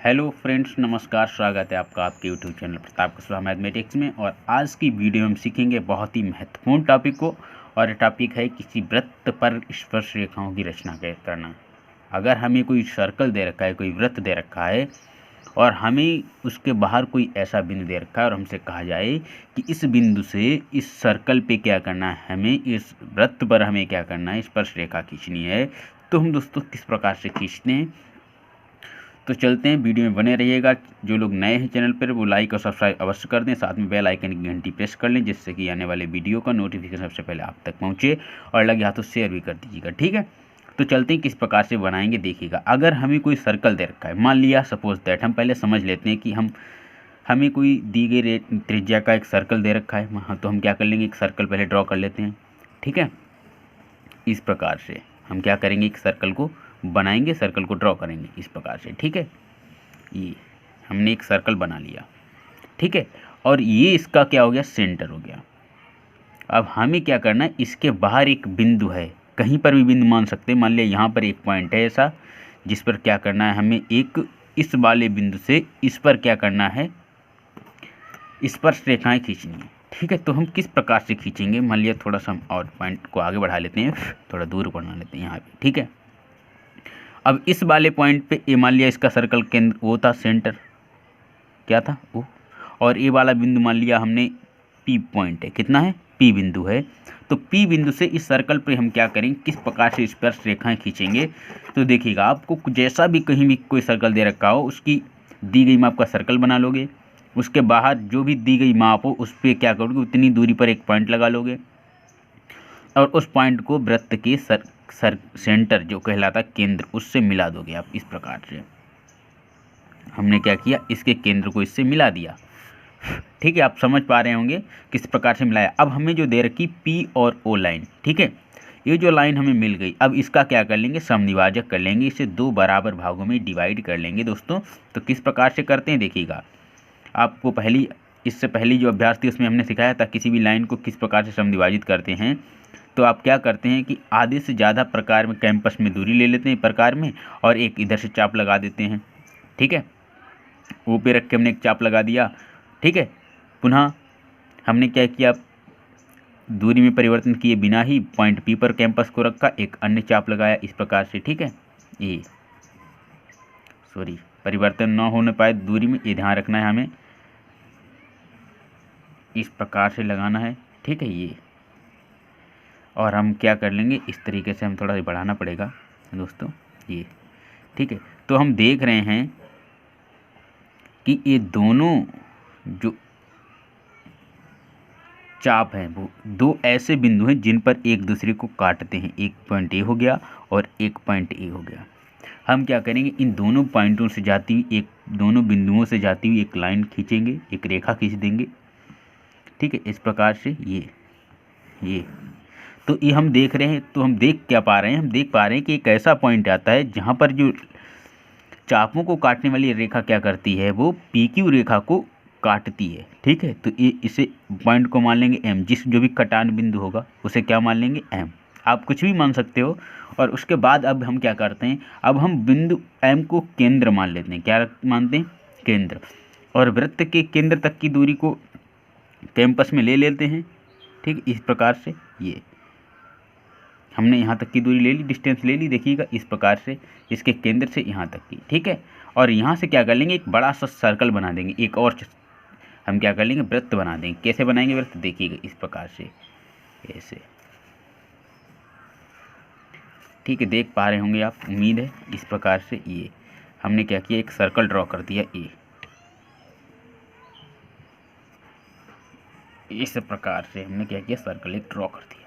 Hello friends, नमस्कार। स्वागत है आपका आपके YouTube channel Pratap Kushwaha mathematics में। और आज की वीडियो में हम सीखेंगे बहुत ही महत्वपूर्ण टॉपिक को। और ये टॉपिक है किसी वृत्त पर स्पर्श रेखाओं की रचना कैसे करना। अगर हमें कोई सर्कल दे रखा है, कोई वृत्त दे रखा है और हमें उसके बाहर कोई ऐसा बिंदु दे रखा है और हमसे कहा जाए कि इस बिंदु से इस सर्कल पे क्या करना है, हमें इस वृत्त पर हमें क्या करना है, स्पर्श रेखा खींचनी है। तो हम दोस्तों किस प्रकार से खींचते हैं, तो चलते हैं, वीडियो में बने रहिएगा। जो लोग नए हैं चैनल पर वो लाइक और सब्सक्राइब अवश्य कर दें, साथ में बेल आइकन की घंटी प्रेस कर लें जिससे कि आने वाले वीडियो का नोटिफिकेशन सबसे पहले आप तक पहुंचे, और लगे हाथों शेयर भी कर दीजिएगा। ठीक है, तो चलते हैं किस प्रकार से बनाएंगे, देखिएगा। अगर हमें कोई सर्कल दे रखा है, मान लिया सपोज दैट, हम पहले समझ लेते हैं कि हमें कोई दी गई त्रिज्या का एक सर्कल दे रखा है। हाँ, तो हम क्या कर लेंगे, एक सर्कल पहले ड्रॉ कर लेते हैं। ठीक है, इस प्रकार से हम क्या करेंगे, एक सर्कल को बनाएंगे, सर्कल को ड्रॉ करेंगे इस प्रकार से। ठीक है, ये हमने एक सर्कल बना लिया। ठीक है, और ये इसका क्या हो गया, सेंटर हो गया। अब हमें क्या करना है, इसके बाहर एक बिंदु है, कहीं पर भी बिंदु मान सकते हैं। मान लिया यहाँ पर एक पॉइंट है ऐसा, जिस पर क्या करना है, हमें एक इस वाले बिंदु से इस पर क्या करना है, स्पर्श रेखाएं खींचनी है। ठीक है, तो हम किस प्रकार से खींचेंगे, मान लिया थोड़ा सा हम और पॉइंट को आगे बढ़ा लेते हैं, थोड़ा दूर बना लेते हैं यहाँ पे। ठीक है, अब इस वाले पॉइंट पे ए मान लिया इसका सर्कल केंद्र वो था, सेंटर क्या था वो, और ए वाला बिंदु मान लिया हमने पी पॉइंट है, कितना है, पी बिंदु है। तो पी बिंदु से इस सर्कल पे हम क्या करेंगे, किस प्रकार से स्पर्श रेखाएं खींचेंगे। तो देखिएगा, आपको जैसा भी कहीं भी कोई सर्कल दे रखा हो, उसकी दी गई माप का सर्कल बना लोगे। उसके बाहर जो भी दी गई माप हो उस पर क्या करोगे, उतनी दूरी पर एक पॉइंट लगा लोगे, और उस पॉइंट को वृत्त के सेंटर जो कहलाता केंद्र, उससे मिला दोगे आप इस प्रकार से। हमने क्या किया, इसके केंद्र को इससे मिला दिया। ठीक है, आप समझ पा रहे होंगे किस प्रकार से मिलाया। अब हमें जो दे रखी पी और ओ लाइन, ठीक है, ये जो लाइन हमें मिल गई, अब इसका क्या कर लेंगे, समद्विभाजक कर लेंगे, इसे दो बराबर भागों में डिवाइड कर लेंगे दोस्तों। तो किस प्रकार से करते हैं देखिएगा, आपको इससे पहली जो अभ्यास थी उसमें हमने सिखाया था किसी भी लाइन को किस प्रकार से समद्विभाजित करते हैं। तो आप क्या करते हैं कि आधे से ज़्यादा प्रकार में कैंपस में दूरी ले लेते हैं प्रकार में, और एक इधर से चाप लगा देते हैं। ठीक है, ओ पे रख के हमने एक चाप लगा दिया। ठीक है, पुनः हमने क्या किया, दूरी में परिवर्तन किए बिना ही पॉइंट पी पर कैंपस को रखा, एक अन्य चाप लगाया इस प्रकार से। ठीक है, ये परिवर्तन ना होने पाए दूरी में, ये ध्यान रखना है हमें, इस प्रकार से लगाना है। ठीक है, ये और हम क्या कर लेंगे, इस तरीके से हम थोड़ा बढ़ाना पड़ेगा दोस्तों ये। ठीक है, तो हम देख रहे हैं कि ये दोनों जो चाप हैं वो दो ऐसे बिंदु हैं जिन पर एक दूसरे को काटते हैं। एक पॉइंट ए हो गया और एक पॉइंट ए हो गया। हम क्या करेंगे, इन दोनों पॉइंटों से जाती हुई दोनों बिंदुओं से जाती हुई एक लाइन खींचेंगे, एक रेखा खींच देंगे। ठीक है, इस प्रकार से ये तो ये हम देख रहे हैं। तो हम देख क्या पा रहे हैं, हम देख पा रहे हैं कि एक ऐसा पॉइंट आता है जहाँ पर जो चापों को काटने वाली रेखा क्या करती है, वो पी क्यू रेखा को काटती है। ठीक है, तो ये इसे पॉइंट को मान लेंगे एम, जो भी कटान बिंदु होगा उसे क्या मान लेंगे, एम। आप कुछ भी मान सकते हो। और उसके बाद अब हम क्या करते हैं, अब हम बिंदु एम को केंद्र मान लेते हैं। क्या मानते हैं, केंद्र। और वृत्त के केंद्र तक की दूरी को कैंपस में ले लेते हैं। ठीक, इस प्रकार से ये हमने यहाँ तक की दूरी ले ली, डिस्टेंस ले ली, देखिएगा इस प्रकार से, इसके केंद्र से यहाँ तक की। ठीक है, और यहाँ से क्या कर लेंगे, एक बड़ा सा सर्कल बना देंगे, एक और हम क्या कर लेंगे, वृत्त बना देंगे। कैसे बनाएंगे वृत्त, देखिएगा इस प्रकार से, ऐसे। ठीक है, देख पा रहे होंगे आप, उम्मीद है। इस प्रकार से ये हमने क्या किया, एक सर्कल ड्रॉ कर दिया ए, इस प्रकार से हमने क्या किया, सर्कल एक ड्रॉ कर दिया।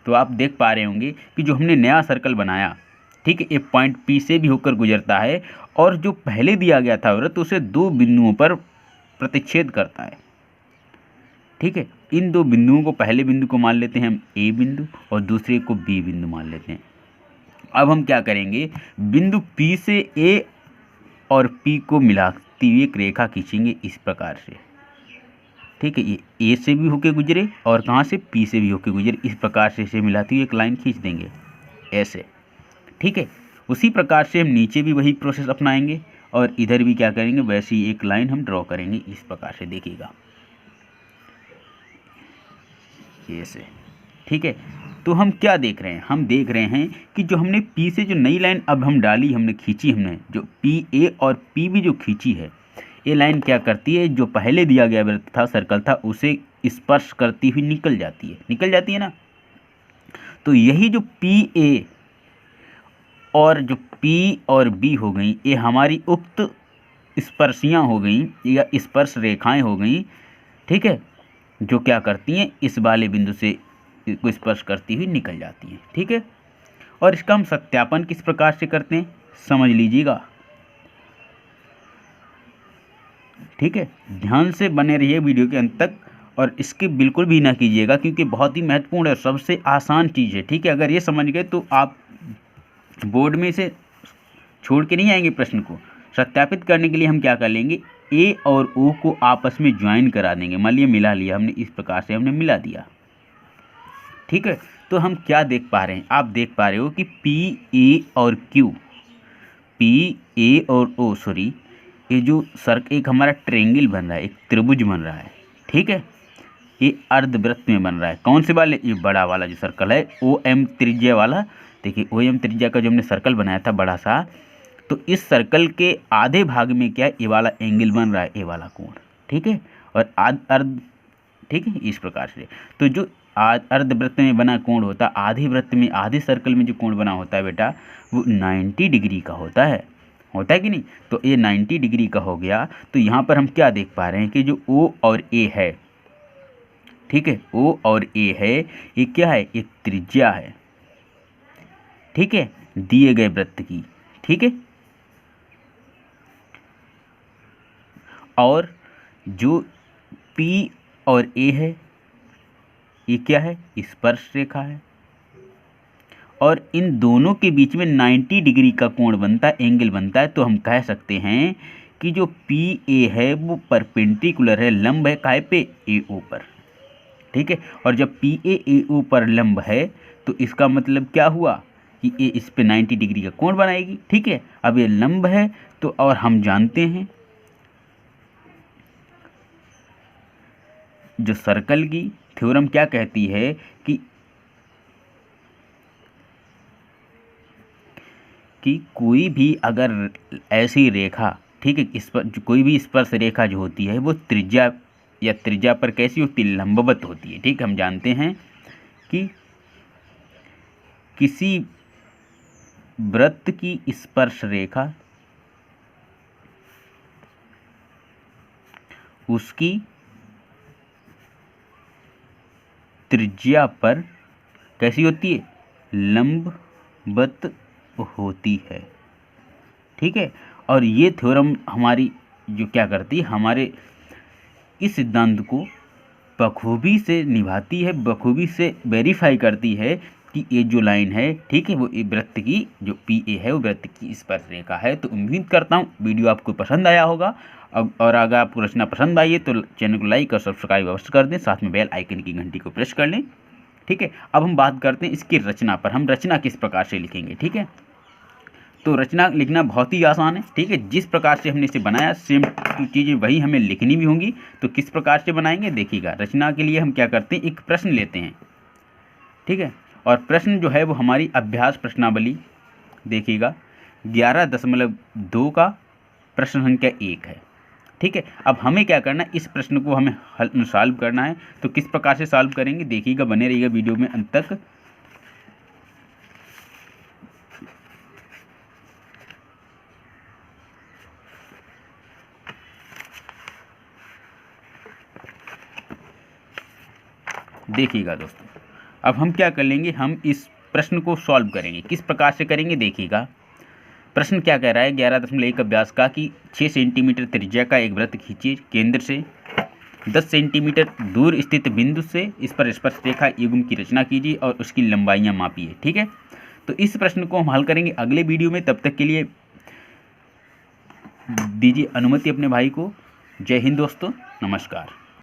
तो आप देख पा रहे होंगे कि जो हमने नया सर्कल बनाया, ठीक है, एक पॉइंट पी से भी होकर गुजरता है, और जो पहले दिया गया था वृत्त उसे दो बिंदुओं पर प्रतिच्छेद करता है। ठीक है, इन दो बिंदुओं को, पहले बिंदु को मान लेते हैं हम ए बिंदु और दूसरे को बी बिंदु मान लेते हैं। अब हम क्या करेंगे, बिंदु पी से ए और पी को मिलाती हुई एक रेखा खींचेंगे इस प्रकार से। ठीक है, ये ए से भी होके गुजरे और कहाँ से, पी से भी होके गुजरे, इस प्रकार से इसे मिलाती हुई एक लाइन खींच देंगे ऐसे। ठीक है, उसी प्रकार से हम नीचे भी वही प्रोसेस अपनाएंगे और इधर भी क्या करेंगे, वैसी एक लाइन हम ड्रॉ करेंगे इस प्रकार से, देखिएगा ऐसे। ठीक है, तो हम क्या देख रहे हैं, हम देख रहे हैं कि जो हमने P से जो नई लाइन अब हम डाली, हमने खींची, हमने जो PA और PB जो खींची है, ये लाइन क्या करती है, जो पहले दिया गया वृत्त था, सर्कल था, उसे स्पर्श करती हुई निकल जाती है ना। तो यही जो PA और जो P और B हो गई, ये हमारी उक्त स्पर्शियाँ हो गई या स्पर्श रेखाएं हो गई। ठीक है, जो क्या करती हैं, इस वाले बिंदु से को स्पर्श करती हुई निकल जाती हैं। ठीक है, और इसका हम सत्यापन किस प्रकार से करते हैं, समझ लीजिएगा। ठीक है, ध्यान से बने रहिए वीडियो के अंत तक और इसके बिल्कुल भी ना कीजिएगा, क्योंकि बहुत ही महत्वपूर्ण है, सबसे आसान चीज़ है। ठीक है, अगर ये समझ गए तो आप बोर्ड में से छोड़ के नहीं आएंगे। प्रश्न को सत्यापित करने के लिए हम क्या कर लेंगे, ए और ओ को आपस में ज्वाइन करा देंगे। मान लिया मिला लिया हमने, इस प्रकार से हमने मिला दिया। ठीक है, तो हम क्या देख पा रहे हैं, आप देख पा रहे हो कि P A और Q, P A और O, सॉरी, ये जो एक हमारा ट्रेंगल बन रहा है, एक त्रिभुज बन रहा है। ठीक है, ये अर्धवृत्त में बन रहा है। कौन से वाले, ये बड़ा वाला जो सर्कल है, OM त्रिज्या वाला। देखिए OM त्रिज्या का जो हमने सर्कल बनाया था बड़ा सा, तो इस सर्कल के आधे भाग में क्या है, ये वाला एंगल बन रहा है, ये वाला कोण। ठीक है, और अर्ध, ठीक है, इस प्रकार से। तो जो अर्धवृत्त में बना कोण होता है, आधे वृत्त में, आधे सर्कल में जो कोण बना होता है बेटा, वो 90 डिग्री का होता है कि नहीं। तो ये 90 डिग्री का हो गया। तो यहाँ पर हम क्या देख पा रहे हैं कि जो O और A है, ठीक है, O और A है, ये क्या है, एक त्रिज्या है। ठीक है, दिए गए वृत्त की। ठीक है, और जो P और A है, ये क्या है, स्पर्श रेखा है, और इन दोनों के बीच में 90 डिग्री का कोण बनता है, एंगल बनता है। तो हम कह सकते हैं कि जो PA है वो परपेंडिकुलर है, लंब है काहे पे, AO पर। ठीक है, और जब PA AO पर लंब है तो इसका मतलब क्या हुआ कि ये इस पे 90 डिग्री का कोण बनाएगी। ठीक है, अब ये लंब है तो, और हम जानते हैं जो सर्कल की थ्योरम क्या कहती है कि कोई भी अगर ऐसी रेखा, ठीक है, इस पर कोई भी स्पर्श रेखा जो होती है वो त्रिज्या या त्रिज्या पर कैसी होती है, लंबवत होती है। ठीक, हम जानते हैं कि किसी वृत्त की स्पर्श रेखा उसकी त्रिज्या पर कैसी होती है, लंबवत होती है। ठीक है, और ये थ्योरम हमारी जो क्या करती है, हमारे इस सिद्धांत को बखूबी से निभाती है, बखूबी से वेरीफाई करती है कि ये जो लाइन है, ठीक है, वो वृत्त की जो PA है वो वृत्त की स्पर्श रेखा है। तो उम्मीद करता हूँ वीडियो आपको पसंद आया होगा, और अगर आपको रचना पसंद आई है तो चैनल को लाइक और सब्सक्राइब अवश्य कर दें, साथ में बेल आइकन की घंटी को प्रेस कर लें। ठीक है, अब हम बात करते हैं इसकी रचना पर, हम रचना किस प्रकार से लिखेंगे। ठीक है, तो रचना लिखना बहुत ही आसान है। ठीक है, जिस प्रकार से हमने इसे बनाया सेम चीज़ें वही हमें लिखनी भी होंगी। तो किस प्रकार से बनाएंगे, देखिएगा। रचना के लिए हम क्या करते हैं, एक प्रश्न लेते हैं। ठीक है, और प्रश्न जो है वो हमारी अभ्यास प्रश्नावली, देखिएगा 11.2 का प्रश्न संख्या 1 है। ठीक है, अब हमें क्या करना है, इस प्रश्न को हमें सॉल्व करना है। तो किस प्रकार से सॉल्व करेंगे, देखिएगा, बने रहिएगा वीडियो में अंत तक। देखिएगा दोस्तों, अब हम क्या कर लेंगे, हम इस प्रश्न को सॉल्व करेंगे। किस प्रकार से करेंगे, देखिएगा। प्रश्न क्या कह रहा है, 11.1 अभ्यास का कि 6 सेंटीमीटर त्रिज्या का एक वृत्त खींचिए, केंद्र से 10 सेंटीमीटर दूर स्थित बिंदु से इस पर स्पर्श रेखा युग्म की रचना कीजिए और उसकी लंबाइयाँ मापिए। ठीक है, तो इस प्रश्न को हम हल करेंगे अगले वीडियो में। तब तक के लिए दीजिए अनुमति अपने भाई को। जय हिंद दोस्तों, नमस्कार।